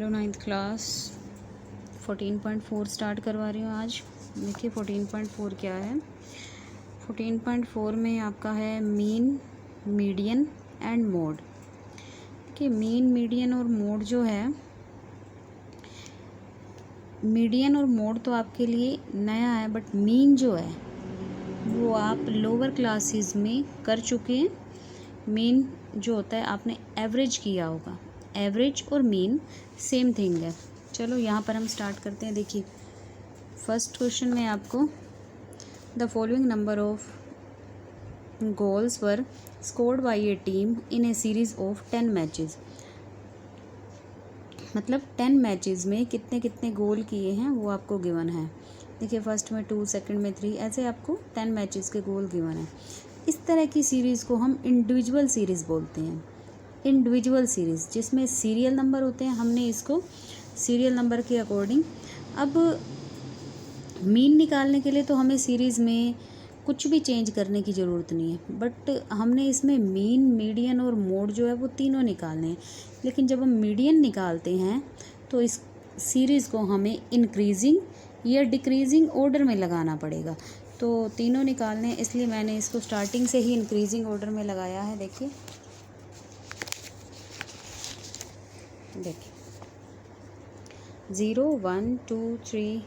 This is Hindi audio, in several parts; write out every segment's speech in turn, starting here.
हेलो नाइन्थ क्लास 14.4 स्टार्ट करवा रही हूँ आज। देखिए 14.4 क्या है। 14.4 में आपका है मीन, मीडियन एंड मोड। देखिए मीन, मीडियन और मोड जो है, मीडियन और मोड तो आपके लिए नया है, बट मीन जो है वो आप लोअर क्लासेस में कर चुके हैं। मीन जो होता है आपने एवरेज किया होगा, एवरेज और मीन सेम थिंग है। चलो यहाँ पर हम स्टार्ट करते हैं। देखिए फर्स्ट क्वेश्चन में आपको the following number of goals were scored by A team in A series of 10 matches. मतलब 10 मैचेस में कितने कितने गोल किए हैं वो आपको गिवन है। देखिए फर्स्ट में 2, सेकंड में 3, ऐसे आपको 10 मैचेस के गोल गिवन है। इस तरह की सीरीज़ को हम इंडिविजुअल सीरीज़ बोलते हैं। इंडिविजुअल सीरीज़ जिसमें सीरियल नंबर होते हैं, हमने इसको सीरियल नंबर के अकॉर्डिंग। अब मीन निकालने के लिए तो हमें सीरीज़ में कुछ भी चेंज करने की ज़रूरत नहीं है, बट हमने इसमें मीन, मीडियन और मोड जो है वो तीनों निकालने हैं। लेकिन जब हम मीडियन निकालते हैं तो इस सीरीज़ को हमें इंक्रीजिंग या डिक्रीजिंग ऑर्डर में लगाना पड़ेगा। तो तीनों निकालने हैं, इसलिए मैंने इसको स्टार्टिंग से ही इंक्रीजिंग ऑर्डर में लगाया है। देखिए 0, 1, 2, 3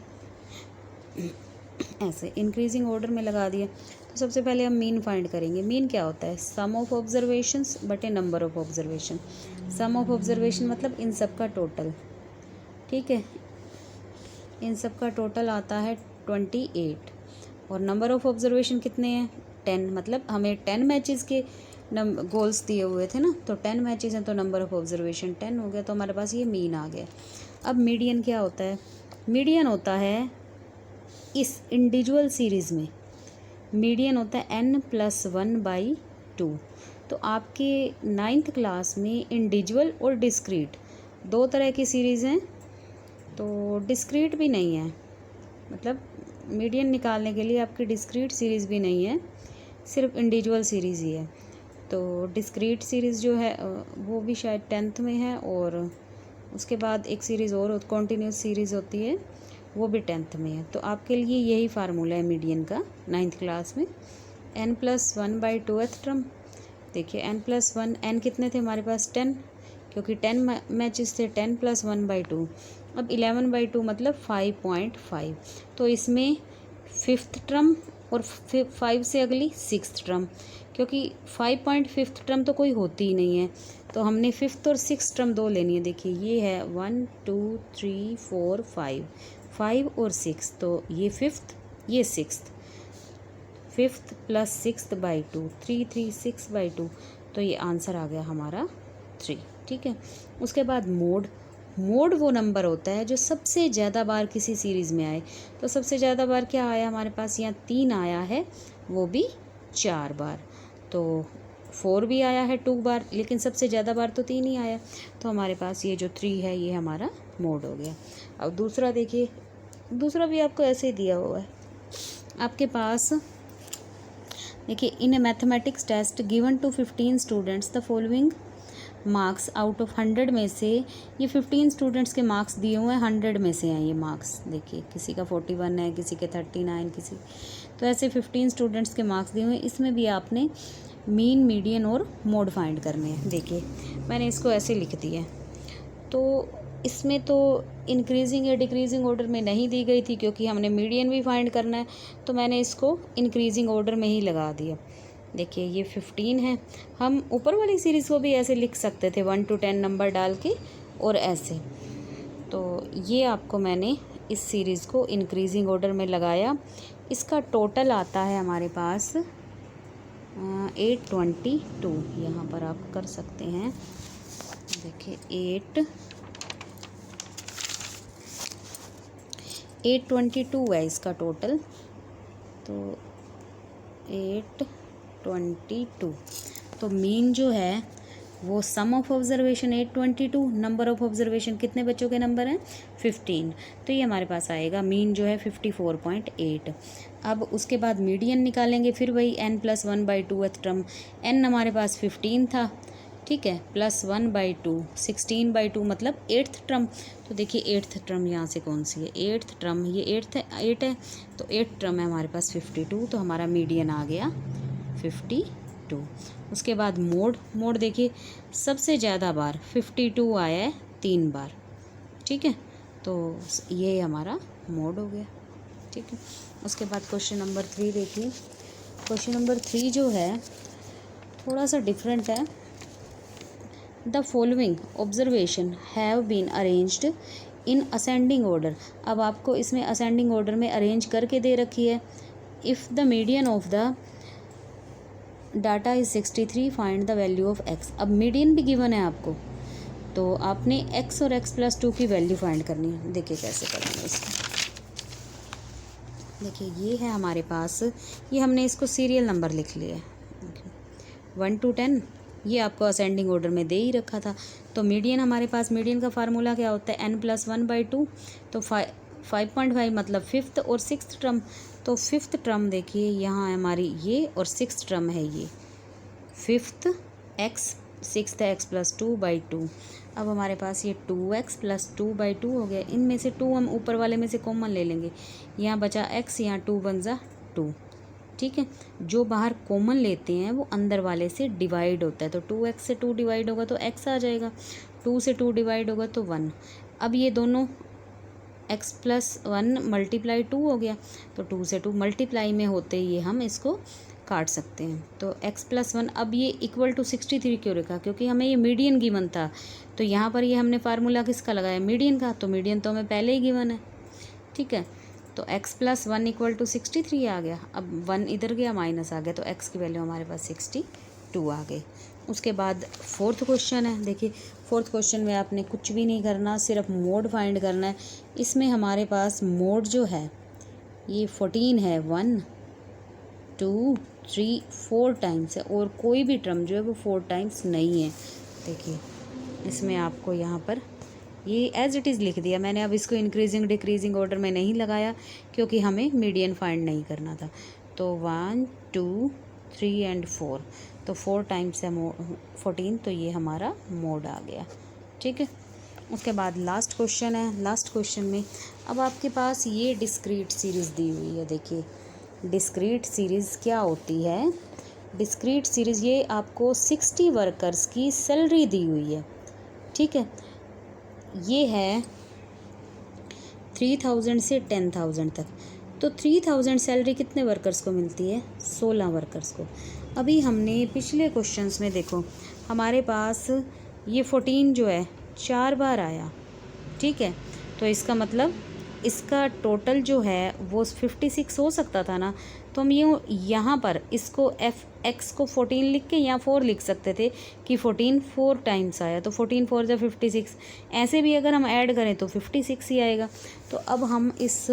ऐसे इंक्रीजिंग ऑर्डर में लगा दिया। तो सबसे पहले हम मीन फाइंड करेंगे। मीन क्या होता है? सम ऑफ ऑब्जर्वेशंस बटे number of observation. Sum of observation मतलब इन सब का टोटल, ठीक है। इन सब का टोटल आता है 28 और नंबर ऑफ ऑब्जर्वेशन कितने हैं? 10। मतलब हमें 10 मैचेस के गोल्स दिए हुए थे ना, तो 10 मैचेस हैं तो नंबर ऑफ ऑब्जर्वेशन 10 हो गया। तो हमारे पास ये मीन आ गया। अब मीडियन क्या होता है? मीडियन होता है इस इंडिविजुअल सीरीज़ में मीडियन होता है n+1/2। तो आपके 9th क्लास में इंडिविजुअल और डिस्क्रीट दो तरह की सीरीज़ हैं। तो डिस्क्रीट भी नहीं है, मतलब मीडियन निकालने के लिए आपकी डिस्क्रीट सीरीज़ भी नहीं है, सिर्फ इंडिविजुअल सीरीज़ ही है। तो डिस्क्रीट सीरीज़ जो है वो भी शायद 10th में है, और उसके बाद एक सीरीज़ और कॉन्टीन्यूस सीरीज़ होती है, वो भी 10th में है। तो आपके लिए यही फार्मूला है मीडियन का 9th क्लास में। n+1/2th term. देखिए n+1, n कितने थे हमारे पास? 10, क्योंकि 10 मैचेस थे। 10 + 1/2। अब 11/2 मतलब 5.5। तो इसमें 5th टर्म और 5 से अगली 6th टर्म, क्योंकि 5.5th टर्म तो कोई होती ही नहीं है, तो हमने 5th और 6th टर्म दो लेनी है। देखिए ये है 1, 2, 3, 4, 5 और 6, तो ये 5th, ये 6th। 5th + 6/2, 3, 3, 6/2, तो ये आंसर आ गया हमारा 3, ठीक है। उसके बाद मोड। मोड वो नंबर होता है जो सबसे ज़्यादा बार किसी सीरीज़ में आए। तो सबसे ज़्यादा बार क्या आया हमारे पास? यहाँ 3 आया है, वो भी 4 बार। तो 4 भी आया है 2 बार, लेकिन सबसे ज़्यादा बार तो 3 ही आया। तो हमारे पास ये जो 3 है ये हमारा मोड हो गया। अब दूसरा देखिए, दूसरा भी आपको ऐसे ही दिया हुआ है आपके पास। देखिए in a mathematics test given to 15 students the following marks out of 100 में से, ये 15 स्टूडेंट्स के मार्क्स दिए हुए हैं, 100 में से हैं ये मार्क्स। देखिए किसी का 41 है, किसी के 39, किसी, तो ऐसे 15 स्टूडेंट्स के मार्क्स दिए हुए हैं। इसमें भी आपने मीन, मीडियन और मोड फाइंड करने हैं। देखिए मैंने इसको ऐसे लिख दिया है। तो इसमें तो इंक्रीजिंग या डिक्रीजिंग ऑर्डर में नहीं दी गई थी, क्योंकि हमने मीडियन भी फाइंड करना है, तो मैंने इसको इंक्रीजिंग ऑर्डर में ही लगा दिया। देखिए ये 15 है। हम ऊपर वाली सीरीज़ को भी ऐसे लिख सकते थे 1 to 10 नंबर डाल के, और ऐसे। तो ये आपको मैंने इस सीरीज़ को इंक्रीजिंग ऑर्डर में लगाया। इसका टोटल आता है हमारे पास 822। यहाँ पर आप कर सकते हैं। देखिए 822 है इसका टोटल। तो 822। तो मीन जो है वो sum of observation 822, number of observation कितने बच्चों के नंबर हैं? 15। तो ये हमारे पास आएगा मीन जो है 54.8। अब उसके बाद मीडियन निकालेंगे, फिर वही n+1/2th टर्म। n हमारे पास 15 था, ठीक है, +1/2, 16/2 मतलब 8th टर्म। तो देखिए 8th टर्म यहाँ से कौन सी है, 8th टर्म, ये 8th है, 8 है, तो 8th टर्म है हमारे पास 52, तो हमारा मीडियन आ गया 52। उसके बाद मोड देखिए सबसे ज़्यादा बार 52 आया है 3 बार, ठीक है, तो ये हमारा मोड हो गया, ठीक है। उसके बाद क्वेश्चन नंबर 3 देखिए, क्वेश्चन नंबर 3 जो है थोड़ा सा डिफरेंट है। The following observation have been arranged in ascending order. अब आपको इसमें असेंडिंग ऑर्डर में अरेंज करके दे रखी है। If the median of the data is 63 find the value of x. अब मीडियन भी गिवन है आपको, तो आपने x और x+2 की वैल्यू फाइंड करनी है। देखिए कैसे करेंगे इसको। देखिए ये है हमारे पास, ये हमने इसको सीरियल नंबर लिख लिया है 1 to 10, ये आपको असेंडिंग ऑर्डर में दे ही रखा था। तो मीडियन हमारे पास, मीडियन का फार्मूला क्या होता है, n+1/2, तो 5.5 मतलब 5th और 6th टर्म। तो 5th टर्म देखिए यहाँ है हमारी ये, और 6th टर्म है ये 5th x, 6th x+2/2। अब हमारे पास ये 2x+2/2 हो गया। इनमें से 2 हम ऊपर वाले में से कॉमन ले लेंगे, यहाँ बचा x, यहाँ 2 बन जा 2, ठीक है। जो बाहर कॉमन लेते हैं वो अंदर वाले से डिवाइड होता है, तो 2x से 2 डिवाइड होगा तो x आ जाएगा, 2 से 2 डिवाइड होगा तो 1। अब ये दोनों x+1 × 2 हो गया, तो 2 से 2 मल्टीप्लाई में होते ये हम इसको काट सकते हैं। तो x+1, अब ये = 63 क्यों रखा, क्योंकि हमें ये मीडियन गिवन था, तो यहाँ पर ये हमने फार्मूला किसका लगाया, मीडियन का, तो मीडियन तो हमें पहले ही गिवन है, ठीक है। तो x+1 = 63 आ गया। अब 1 इधर गया, माइनस आ गया, तो x की वैल्यू हमारे पास 62 आ गई। उसके बाद 4th क्वेश्चन है। देखिए 4th क्वेश्चन में आपने कुछ भी नहीं करना, सिर्फ मोड फाइंड करना है। इसमें हमारे पास मोड जो है ये 14 है, 1 2 3 4 टाइम्स है, और कोई भी टर्म जो है वो 4 टाइम्स नहीं है। देखिए इसमें आपको यहाँ पर ये एज इट इज़ लिख दिया मैंने। अब इसको इंक्रीजिंग डिक्रीजिंग ऑर्डर में नहीं लगाया, क्योंकि हमें मीडियन फाइंड नहीं करना था। तो 1 2 3 एंड 4, तो 4 टाइम्स है 14, तो ये हमारा मोड आ गया, ठीक है। उसके बाद लास्ट क्वेश्चन है। लास्ट क्वेश्चन में अब आपके पास ये डिस्क्रीट सीरीज़ दी हुई है। देखिए डिस्क्रीट सीरीज़ क्या होती है, डिस्क्रीट सीरीज़ ये आपको 60 वर्कर्स की सैलरी दी हुई है, ठीक है। ये है 3000 से 10,000 तक। तो 3000 सैलरी कितने वर्कर्स को मिलती है, 16 वर्कर्स को। अभी हमने पिछले क्वेश्चंस में देखो हमारे पास ये 14 जो है 4 बार आया, ठीक है। तो इसका मतलब इसका टोटल जो है वो 56 हो सकता था ना, तो हम यहाँ पर इसको x को 14 लिख के यहाँ 4 लिख सकते थे कि 14 4 टाइम्स आया, तो 14 4 जा 56। ऐसे भी अगर हम ऐड करें तो 56 ही आएगा। तो अब हम इस,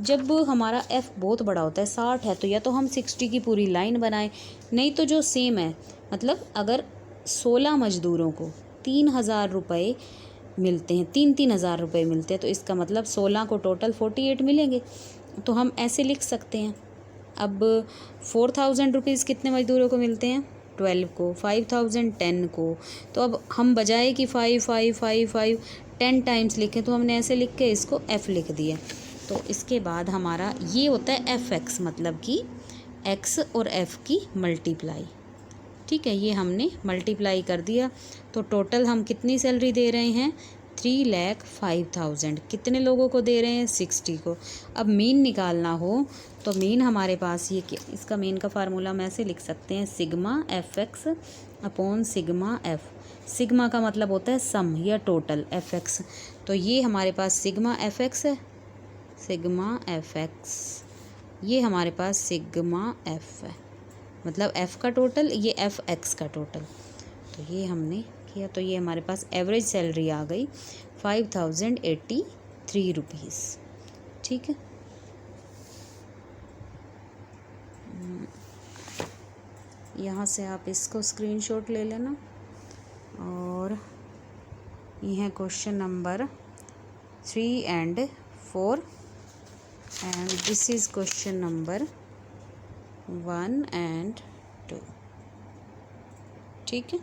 जब हमारा f बहुत बड़ा होता है 60 है, तो या तो हम 60 की पूरी लाइन बनाएं, नहीं तो जो सेम है, मतलब अगर 16 मजदूरों को 3,000 रुपये मिलते हैं, 3,000 रुपये मिलते हैं, तो इसका मतलब 16 को टोटल 48 मिलेंगे। तो हम ऐसे लिख सकते हैं। अब 4,000 रुपीज़ कितने मजदूरों को मिलते हैं, 12 को, 5,000 10 को। तो अब हम बजाय कि 5 5 5 5 10 टाइम्स लिखें, तो हमने ऐसे लिख के इसको f लिख दिया। तो इसके बाद हमारा ये होता है fx, मतलब कि x और f की मल्टीप्लाई, ठीक है। ये हमने मल्टीप्लाई कर दिया, तो टोटल हम कितनी सैलरी दे रहे हैं, 3,05,000। कितने लोगों को दे रहे हैं, 60 को। अब मीन निकालना हो तो मीन हमारे पास ये, इसका मीन का फार्मूला हम ऐसे लिख सकते हैं, sigma fx upon sigma f। Sigma का मतलब होता है सम या टोटल, fx, तो ये हमारे पास सिग्मा fx है, सिग्मा fx, ये हमारे पास सिग्मा f है, मतलब f का टोटल, ये fx का टोटल। तो ये हमने किया, तो ये हमारे पास एवरेज सैलरी आ गई 5,083 रुपीज़, ठीक है। यहाँ से आप इसको स्क्रीनशॉट ले लेना, और ये है question number 3 and 4, and this is question number 1 and 2, ठीक है।